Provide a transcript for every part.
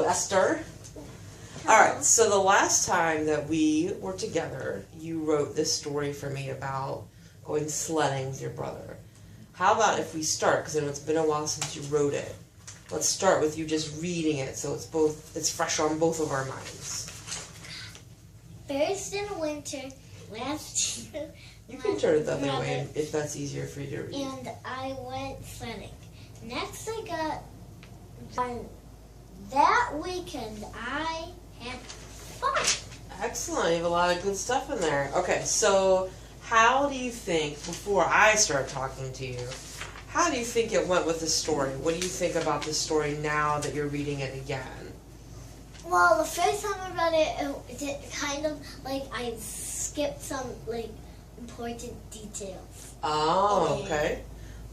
Esther. All right, so the last time that we were together, you wrote this story for me about going sledding with your brother. How about if we start, because I know it's been a while since you wrote it. Let's start with you just reading it so it's fresh on both of our minds. First in winter, last year. You can turn it the other way if that's easier for you to read. And I went sledding. Next I got on that weekend I had fun. Excellent. You have a lot of good stuff in there. Okay, so how do you think, before I start talking to you, how do you think it went with the story? What do you think about the story now that you're reading it again? Well, the first time I read it kind of like I skipped some like important details. Oh, okay.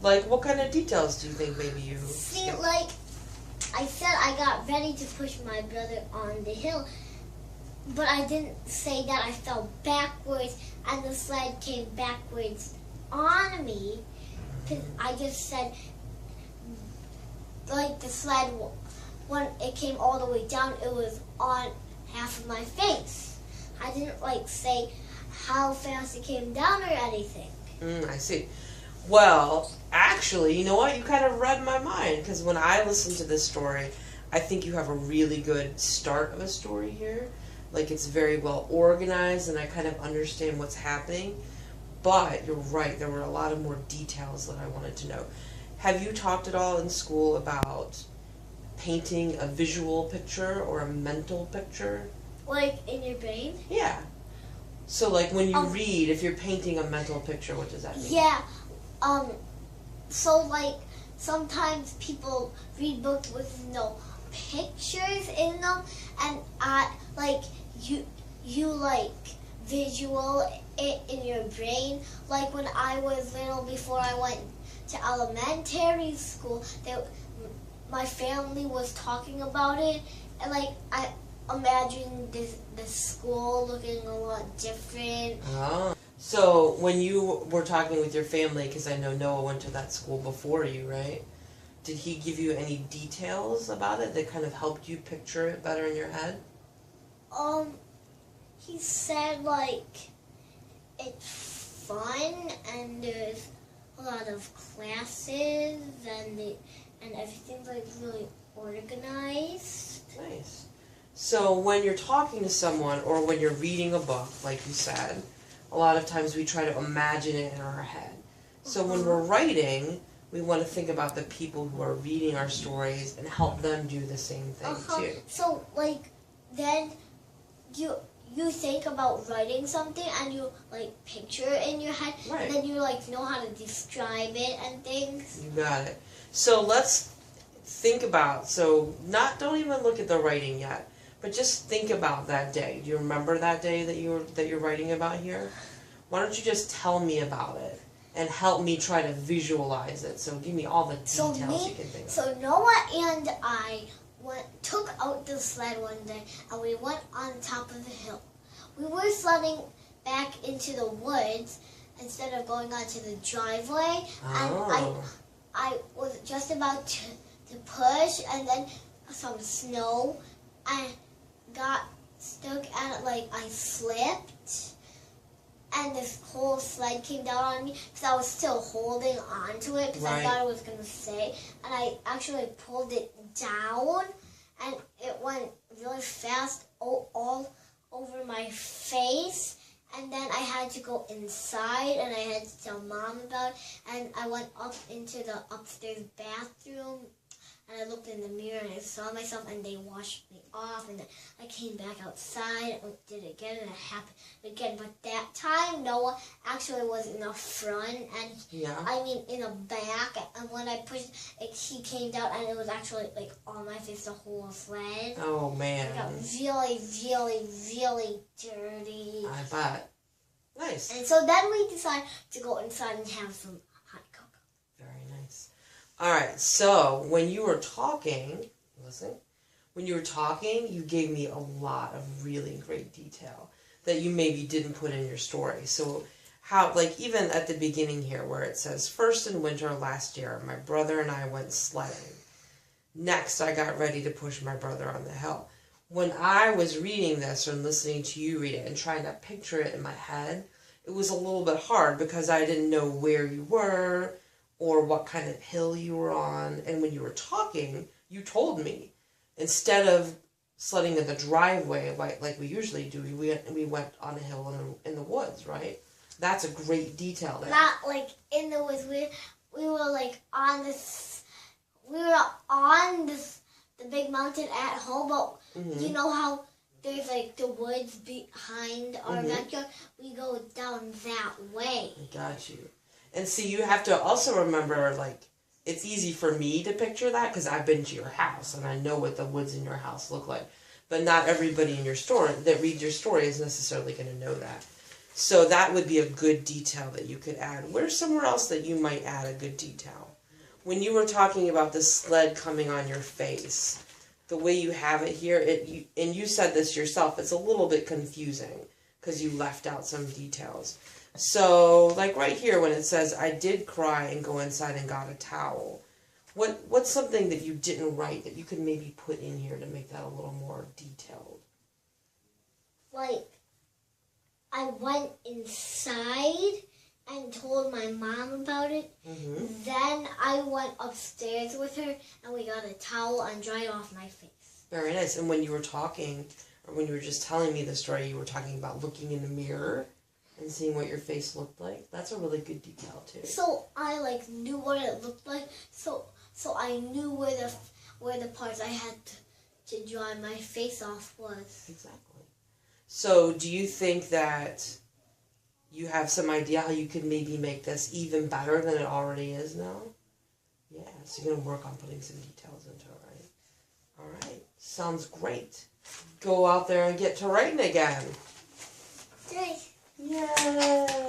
Like what kind of details do you think maybe you see? skipped? Like I said, I got ready to push my brother on the hill, but I didn't say that I fell backwards and the sled came backwards on me. Cause I just said, like the sled, when it came all the way down, it was on half of my face. I didn't like say how fast it came down or anything. I see. Well, actually, you know what? You kind of read my mind, because when I listened to this story, I think you have a really good start of a story here. Like, it's very well organized, and I kind of understand what's happening. But you're right, there were a lot of more details that I wanted to know. Have you talked at all in school about painting a visual picture or a mental picture? Like in your brain? Yeah. So, like, when you read, if you're painting a mental picture, what does that mean? Yeah. So, like, sometimes people read books with no pictures in them, and, like, you like, visual it in your brain. Like, when I was little, before I went to elementary school, my family was talking about it, and, like, I imagined the school looking a lot different. Oh. So, when you were talking with your family, because I know Noah went to that school before you, right? Did he give you any details about it that kind of helped you picture it better in your head? He said, like, it's fun, and there's a lot of classes, and everything's, like, really organized. Nice. So, when you're talking to someone, or when you're reading a book, like you said, a lot of times we try to imagine it in our head. So when we're writing, we want to think about the people who are reading our stories and help them do the same thing too. So, like, then you think about writing something and you, like, picture it in your head. Right. And then you, like, know how to describe it and things. You got it. So let's think about, don't even look at the writing yet. But just think about that day. Do you remember that day that you're writing about here? Why don't you just tell me about it and help me try to visualize it? So give me all the details you can think of. So Noah and I took out the sled one day and we went on top of the hill. We were sledding back into the woods instead of going onto the driveway. Oh. And I was just about to push, and then some snow and got stuck and I slipped, and this whole sled came down on me because I was still holding on to it because I thought it was going to stay, and I actually pulled it down and it went really fast all over my face, and then I had to go inside and I had to tell Mom about it, and I went up into the upstairs bathroom. And I looked in the mirror and I saw myself, and they washed me off, and then I came back outside and did it again, and it happened again. But that time Noah actually was in the front, and in the back, and when I pushed it, he came down, and it was actually like on my face, the whole sled. Oh man. It got really, really, really dirty. I bet. Nice. And so then we decided to go inside and have some hot cocoa. Very nice. All right, so when you were talking, you gave me a lot of really great detail that you maybe didn't put in your story. So how, like, even at the beginning here where it says, first in winter last year, my brother and I went sledding. Next, I got ready to push my brother on the hill. When I was reading this or listening to you read it and trying to picture it in my head, it was a little bit hard because I didn't know where you were or what kind of hill you were on. And when you were talking, you told me. Instead of sledding in the driveway like we usually do, we went on a hill in the woods, right? That's a great detail there. Not like in the woods. We were like on this. We were on this the big mountain at home, but you know how there's like the woods behind our backyard. We go down that way. I got you. And see, you have to also remember, like, it's easy for me to picture that because I've been to your house and I know what the woods in your house look like. But not everybody in your story that reads your story is necessarily going to know that. So that would be a good detail that you could add. Where's somewhere else that you might add a good detail? When you were talking about the sled coming on your face, the way you have it here, and you said this yourself, it's a little bit confusing because you left out some details. So, like right here when it says, I did cry and go inside and got a towel. What's something that you didn't write that you could maybe put in here to make that a little more detailed? Like, I went inside and told my mom about it. Then I went upstairs with her and we got a towel and dried off my face. Very nice. And when you were talking, or when you were just telling me the story, you were talking about looking in the mirror and seeing what your face looked like. That's a really good detail too. So I like knew what it looked like. So I knew where the parts I had to dry my face off was. Exactly. So do you think that you have some idea how you could maybe make this even better than it already is now? Yeah, so you're going to work on putting some details into it, right? All right, sounds great. Go out there and get to writing again. Yay. Yay!